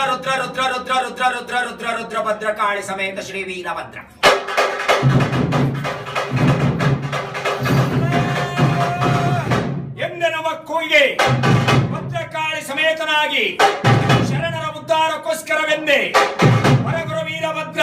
ರುದ್ರ ರುದ್ರ ರುದ್ರ ರುದ್ರ ರುದ್ರ ರುದ್ರ ರುದ್ರ ರುದ್ರ ಭದ್ರಕಾಳಿ ಸಮೇತ ಶ್ರೀ ವೀರಭದ್ರ. ಎಂದೆನವ ಕೂಯಿಗೆ ಭದ್ರಕಾಳಿ ಸಮೇತನಾಗಿ ಶರಣರ ಉದ್ಧಾರಕ್ಕೋಸ್ಕರವೆಂದೇ ಹೊರಗುರು ವೀರಭದ್ರ